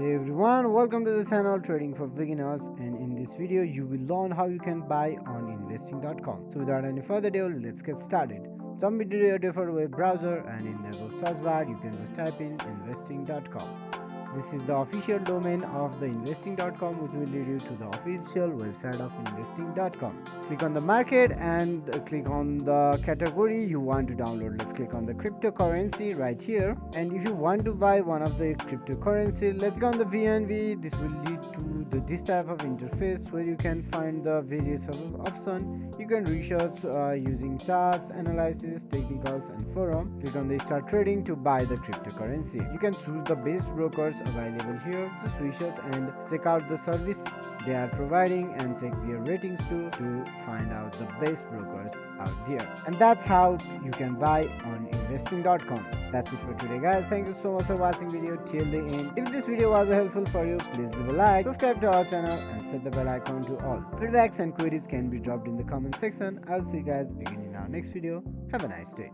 Hey everyone, welcome to the channel Trading for Beginners, and in this video you will learn how you can buy on investing.com. So without any further ado, let's get started. Jump into your default web browser and in the Google search bar you can just type in investing.com. This is the official domain of the investing.com, which will lead you to the official website of investing.com. Click on the market and click on the category you want to download. Let's click on the cryptocurrency right here. And if you want to buy one of the cryptocurrency, let's click on the VNV. This will lead to this type of interface where you can find the various options. You can research using charts, analysis, technicals, and forum. Click on the start trading to buy the cryptocurrency. You can choose the best brokers available here. Just research and check out the service they are providing and check their ratings too to find out the best brokers out there. And that's how you can buy on investing.com. That's it for today, guys. Thank you so much for watching video till the end. If this video was helpful for you, please leave a like, subscribe to our channel, and set the bell icon to all. Feedbacks and queries can be dropped in the comment section. I'll see you guys again in our next video. Have a nice day.